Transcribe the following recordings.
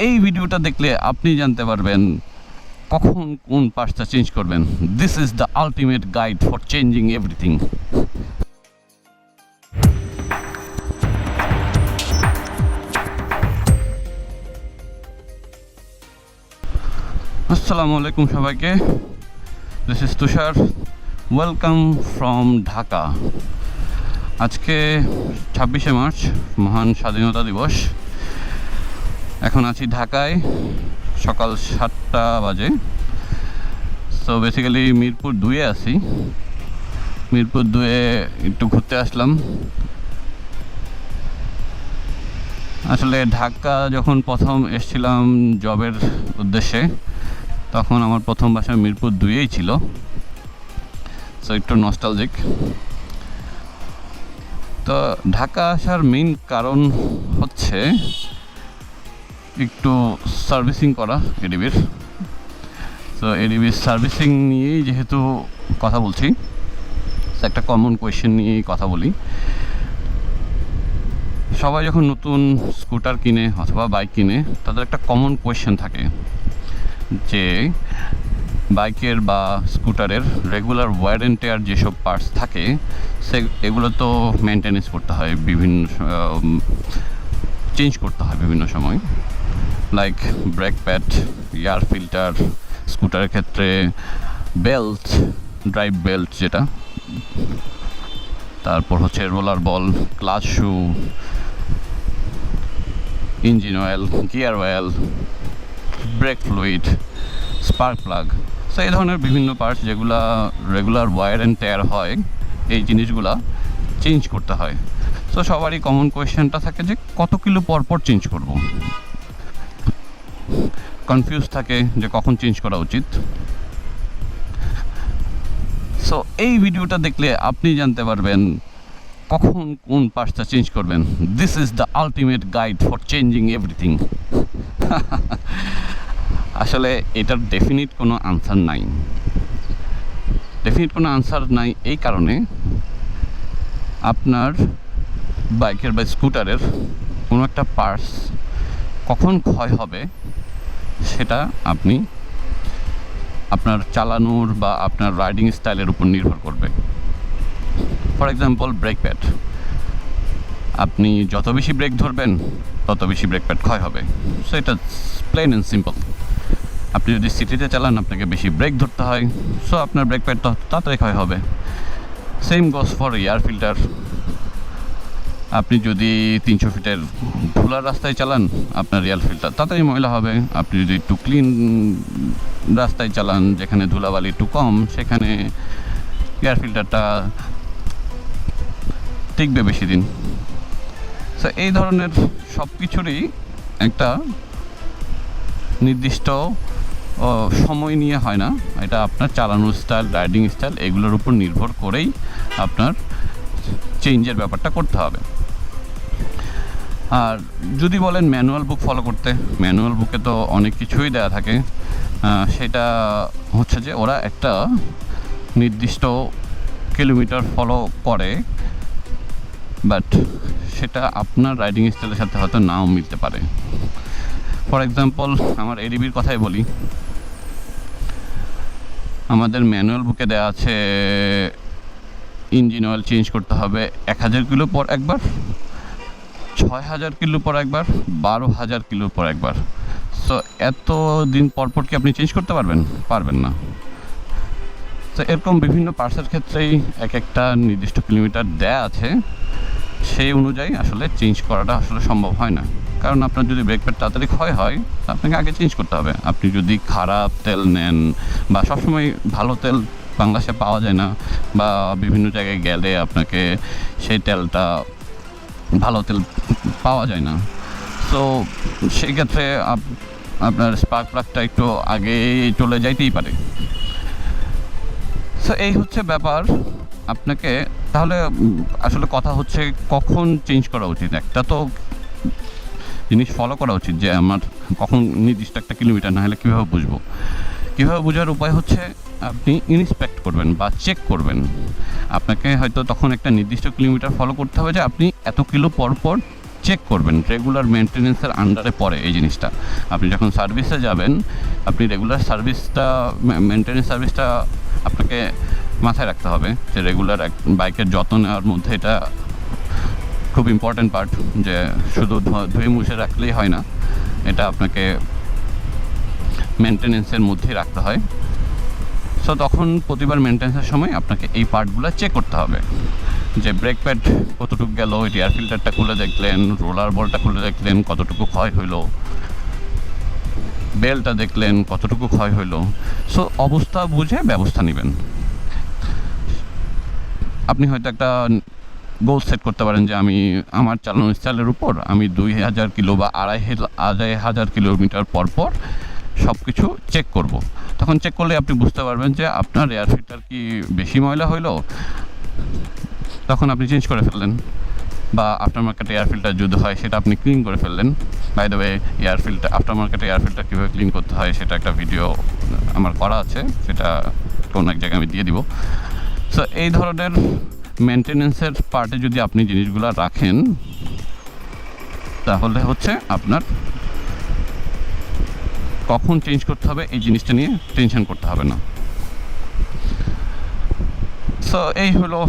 এই ভিডিওটা দেখলে আপনি জানতে পারবেন কখন কোন পার্টসটা চেঞ্জ করবেন। This is the ultimate guide for changing everything. আসসালামু আলাইকুম সবাইকে, this is Tushar, welcome from Dhaka. আজকে 26শে মার্চ, মহান স্বাধীনতা দিবস। এখন আছি ঢাকায়, সকাল 7টা বাজে। সো বেসিক্যালি মিরপুর 2-এ আছি। মিরপুর 2-এ একটু ঘুরতে আসলাম। আসলে ঢাকা যখন প্রথম এসেছিলাম জবের উদ্দেশ্যে, তখন আমার প্রথম বাসা মিরপুর 2-এই ছিল। সো একটু নস্টালজিক। তো ঢাকা আসার মেইন কারণ হচ্ছে একটু সার্ভিসিং করা এডিবির। তো এডিবির সার্ভিসিং নিয়েই যেহেতু কথা বলছি, একটা কমন কোয়েশ্চেন নিয়েই কথা বলি। সবাই যখন নতুন স্কুটার কিনে অথবা বাইক কিনে, তাদের একটা কমন কোয়েশ্চেন থাকে যে বাইকের বা স্কুটারের রেগুলার ওয়্যার অ্যান্ড টেয়ার যেসব পার্টস থাকে এগুলো তো মেনটেনেন্স করতে হয়, বিভিন্ন চেঞ্জ করতে হয় বিভিন্ন সময়। Like brake pad, air filter, স্কুটারের ক্ষেত্রে বেল্ট, ড্রাইভ বেল্ট যেটা, তারপর হচ্ছে roller ball, clutch shoe, engine oil, gear oil, brake fluid, spark plug. So এই ধরনের বিভিন্ন পার্টস যেগুলা রেগুলার ওয়্যার অ্যান্ড টেয়ার হয়, এই জিনিসগুলা চেঞ্জ করতে হয়। সো সবারই কমন কোয়েশ্চেনটা থাকে যে কত কিলো পর পর চেঞ্জ করব। কনফিউজ থাকে যে কখন চেঞ্জ করা উচিত। সো এই ভিডিওটা দেখলে আপনি জানতে পারবেন কখন কোন পার্টসটা চেঞ্জ করবেন। This is the ultimate guide for changing everything. আসলে এটার ডেফিনিট কোনো আনসার নাই। এই কারণে আপনার বাইকের বা স্কুটারের কোনো একটা পার্টস কখন ক্ষয় হবে সেটা আপনি আপনার চালানোর বা আপনার রাইডিং স্টাইলের উপর নির্ভর করবে। For example, brake pad. আপনি যত বেশি ব্রেক ধরবেন তত বেশি ব্রেক প্যাড ক্ষয় হবে। সো এটা প্লেন অ্যান্ড সিম্পল। আপনি যদি সিটিতে চালান, আপনাকে বেশি ব্রেক ধরতে হয়, সো আপনার ব্রেক প্যাড তাড়াতাড়ি ক্ষয় হবে। Same goes for air filter. আপনি যদি 300 ফিটের ধুলার রাস্তায় চালান, আপনার এয়ার ফিল্টার তাড়াতাড়ি ময়লা হবে। আপনি যদি একটু ক্লিন রাস্তায় চালান, যেখানে ধুলাবালি একটু কম, সেখানে এয়ার ফিল্টারটা টিকবে বেশি দিন। সো এই ধরনের সব কিছুরই একটা নির্দিষ্ট সময় নিয়ে হয় না, এটা আপনার চালানোর স্টাইল, রাইডিং স্টাইল, এগুলোর উপর নির্ভর করেই আপনার চেঞ্জের ব্যাপারটা করতে হবে। আর যদি বলেন ম্যানুয়াল বুক ফলো করতে, ম্যানুয়াল বুকে তো অনেক কিছুই দেওয়া থাকে। সেটা হচ্ছে যে ওরা একটা নির্দিষ্ট কিলোমিটার ফলো করে, বাট সেটা আপনার রাইডিং স্টাইলের সাথে হয়তো নাও মিলতে পারে। ফর এক্সাম্পল, আমার এডিবির কথাই বলি। আমাদের ম্যানুয়াল বুকে দেওয়া আছে ইঞ্জিন অয়েল চেঞ্জ করতে হবে 1000 কিলো পর একবার, 6000 কিলো পর একবার, 12000 কিলো পর একবার। সো এত দিন পর পর কি আপনি চেঞ্জ করতে পারবেন না। তো এরকম বিভিন্ন পার্টসের ক্ষেত্রেই এক একটা নির্দিষ্ট কিলোমিটার দেয়া আছে, সেই অনুযায়ী আসলে চেঞ্জ করাটা আসলে সম্ভব হয় না। কারণ আপনার যদি ব্রেক প্যাড তাড়াতাড়ি ক্ষয় হয়, আপনাকে আগে চেঞ্জ করতে হবে। আপনি যদি খারাপ তেল নেন, বা সবসময় ভালো তেল বাংলাদেশে পাওয়া যায় না, বা বিভিন্ন জায়গায় গেলে আপনাকে সেই তেলটা ভালো তেল পাওয়া যায় না, তো সেই ক্ষেত্রে আপনার স্পার্ক প্লাগটা একটু আগে চলে যাইতেই পারে। সো এই হচ্ছে ব্যাপার। আপনাকে তাহলে আসলে কথা হচ্ছে কখন চেঞ্জ করা উচিত। একটা তো জিনিস ফলো করা উচিত যে আমার কখন নির্দিষ্ট একটা কিলোমিটার, না হলে কীভাবে বুঝবো? কীভাবে বোঝার উপায় হচ্ছে আপনি ইন্সপেক্ট করবেন বা চেক করবেন। আপনাকে হয়তো তখন একটা নির্দিষ্ট কিলোমিটার ফলো করতে হবে যে আপনি এত কিলো পর পর চেক করবেন, রেগুলার মেনটেনেন্সের আন্ডারে পড়ে এই জিনিসটা। আপনি যখন সার্ভিসে যাবেন, আপনি রেগুলার সার্ভিসটা, মেনটেনেন্স সার্ভিসটা আপনাকে মাথায় রাখতে হবে যে রেগুলার বাইকের যত্ন নেওয়ার মধ্যে এটা খুব ইম্পর্ট্যান্ট পার্ট, যে শুধু ধুয়ে মুছে রাখলেই হয় না, এটা আপনাকে মেনটেনেন্সের মধ্যেই রাখতে হয়। সো তখন প্রতিবার মেনটেন্সের সময় আপনাকে এই পার্টগুলো চেক করতে হবে, যে ব্রেক প্যাড কতটুকু গেল, এয়ার ফিল্টারটা খুলে দেখলেন, রোলার বলটা খুলে দেখলেন কতটুকু ক্ষয় হইলো, বেলটা দেখলেন কতটুকু ক্ষয় হইলো। সো অবস্থা বুঝে ব্যবস্থা নেবেন। আপনি হয়তো একটা গোল সেট করতে পারেন যে আমি আমার চালানো স্টাইলের উপর আমি 2000 কিলো বা 2500 কিলোমিটার পর পর সব কিছু চেক করব। তখন চেক করলে আপনি বুঝতে পারবেন যে আপনার এয়ার ফিল্টার কি বেশি ময়লা হইলো, তখন আপনি চেঞ্জ করে ফেললেন, বা আফটার মার্কেটে এয়ার ফিল্টার যদি হয় সেটা আপনি ক্লিন করে ফেললেন। By the way, air filter, after মার্কেটে এয়ার ফিল্টার কীভাবে ক্লিন করতে হয় সেটা একটা ভিডিও আমার করা আছে, সেটা কোনো এক জায়গায় আমি দিয়ে দিব। সো এই ধরনের মেনটেনেন্সের পার্টে যদি আপনি জিনিসগুলো রাখেন, তাহলে হচ্ছে আপনার কখন চেঞ্জ করতে হবে এই জিনিসটা নিয়ে টেনশন করতে হবে না। সো এই হলো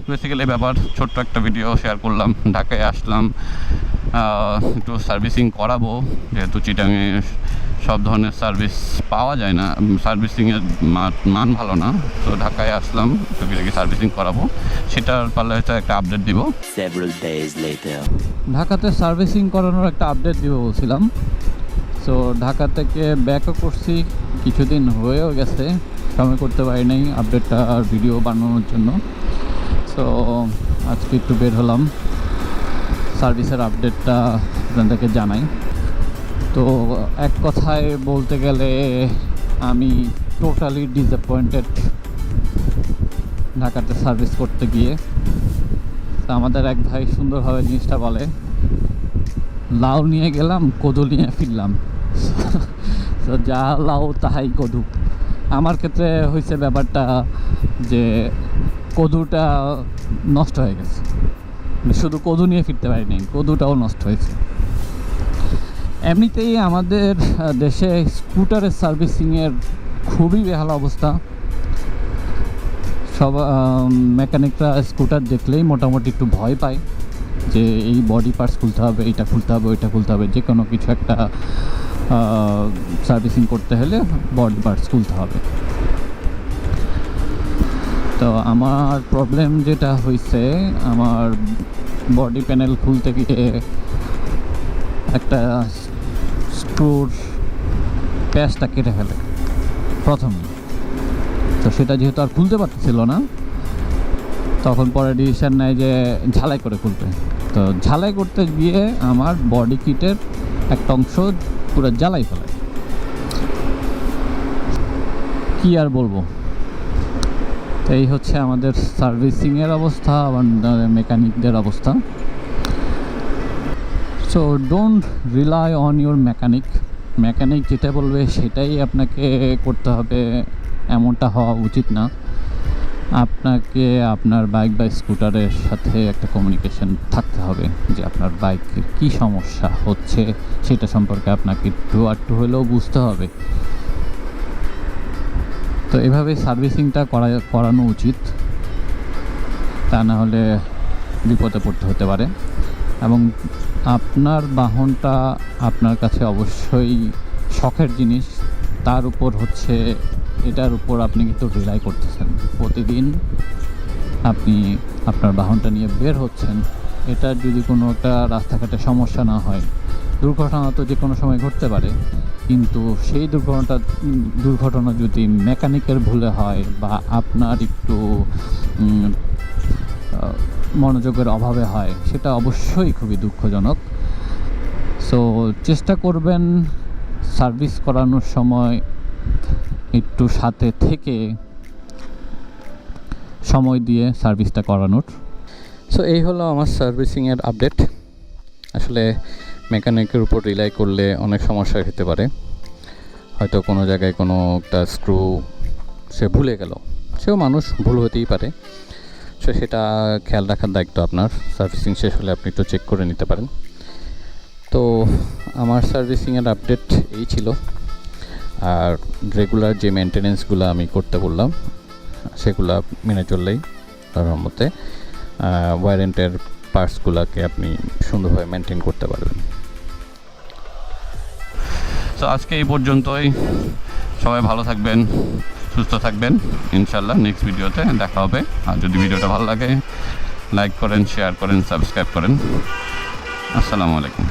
বেসিক্যালি ব্যাপার। ছোট্ট একটা ভিডিও শেয়ার করলাম। ঢাকায় আসলাম, একটু সার্ভিসিং করাবো, যেহেতু চিটাঙে সব ধরনের সার্ভিস পাওয়া যায় না, সার্ভিসিংয়ের মান ভালো না। তো ঢাকায় আসলাম, একটু সার্ভিসিং করাবো, সেটার পারলে হয়তো একটা আপডেট দিব। ঢাকাতে সার্ভিসিং করানোর একটা আপডেট দিব বলছিলাম। সো ঢাকা থেকে ব্যাকও করছি, কিছুদিন হয়েও গেছে, সময় করতে পারি নাই আপডেটটা আর ভিডিও বানানোর জন্য। সো আজকে একটু বের হলাম, সার্ভিসের আপডেটটা আপনাদেরকে জানাই। তো এক কথায় বলতে গেলে আমি টোটালি ডিসঅ্যাপয়েন্টেড ঢাকাতে সার্ভিস করতে গিয়ে। তো আমাদের এক ভাই সুন্দরভাবে জিনিসটা বলে, লাউ নিয়ে গেলাম, কদু নিয়ে ফিরলাম। তো যা লাউ তাহাই কদু। আমার ক্ষেত্রে হয়েছে ব্যাপারটা যে কদুটা নষ্ট হয়ে গেছে, শুধু কদু নিয়ে ফিরতে পারিনি, কদুটাও নষ্ট হয়েছে। এমনিতেই আমাদের দেশে স্কুটারের সার্ভিসিংয়ের খুবই বেহাল অবস্থা। সব মেকানিকরা স্কুটার দেখলেই মোটামুটি একটু ভয় পায় যে এই বডি পার্টস খুলতে হবে, এইটা খুলতে হবে, ওইটা খুলতে হবে, যে কোনো কিছু একটা সার্ভিসিং করতে হলে বডি পার্টস খুলতে হবে। তো আমার প্রবলেম যেটা হয়েছে, আমার বডি প্যানেল খুলতে গিয়ে একটা স্ক্রুর প্যাচটা কেটে ফেলে প্রথমে। তো সেটা যেহেতু আর খুলতে পারছিল না, তখন পরে ডিসিশন নেয় যে ঝালাই করে খুলবে। তো ঝালাই করতে গিয়ে আমার বডি কিটের একটা অংশ পুরো জ্বালাই ফেলে। কি আর বলবো, এই হচ্ছে আমাদের সার্ভিসিংয়ের অবস্থা, আমাদের মেকানিকদের অবস্থা। So don't rely on your mechanic যেটা বলবে সেটাই আপনাকে করতে হবে, এমনটা হওয়া উচিত না। আপনাকে আপনার বাইক বা স্কুটারের সাথে একটা কমিউনিকেশন থাকতে হবে যে আপনার বাইকের কী সমস্যা হচ্ছে সেটা সম্পর্কে আপনাকে একটু হলেও বুঝতে হবে। তো এভাবে সার্ভিসিংটা করানো উচিত, তা না হলে বিপদে পড়তে হতে পারে। এবং আপনার বাহনটা আপনার কাছে অবশ্যই শখের জিনিস, তার উপর হচ্ছে এটার উপর আপনি কিন্তু রিলাই করতেছেন। প্রতিদিন আপনি আপনার বাহনটা নিয়ে বের হচ্ছেন, এটার যদি কোনো একটা রাস্তাঘাটে সমস্যা না হয়, দুর্ঘটনা তো যে কোনো সময় ঘটতে পারে, কিন্তু সেই দুর্ঘটনা যদি মেকানিকের ভুলে হয় বা আপনার একটু মনোযোগের অভাবে হয়, সেটা অবশ্যই খুবই দুঃখজনক। সো চেষ্টা করবেন সার্ভিস করানোর সময় একটু সাথে থেকে সময় দিয়ে সার্ভিসটা করানোর। সো এই হলো আমার সার্ভিসিংয়ের আপডেট। আসলে মেকানিকের উপর রিলাই করলে অনেক সমস্যা হতে পারে। হয়তো কোনো জায়গায় কোনো একটা স্ক্রু সে ভুলে গেল, সেও মানুষ, ভুল হতেই পারে। সো সেটা খেয়াল রাখার দায়িত্ব আপনার। সার্ভিসিং শেষ হলে আপনি একটু চেক করে নিতে পারেন। তো আমার সার্ভিসিংয়ের আপডেট এই ছিল। আর রেগুলার যে মেনটেনেন্সগুলো আমি করতে বললাম সেগুলো মেনে চললেই তার মতে ওয়ারেন্টের পার্টসগুলোকে আপনি সুন্দরভাবে মেনটেন করতে পারবেন। তো আজকে এই পর্যন্তই। সবাই ভালো থাকবেন, সুস্থ থাকবেন। ইনশাল্লাহ নেক্সট ভিডিওতে দেখা হবে। আর যদি ভিডিওটা ভালো লাগে লাইক করেন, শেয়ার করেন, সাবস্ক্রাইব করেন। আসসালামু আলাইকুম।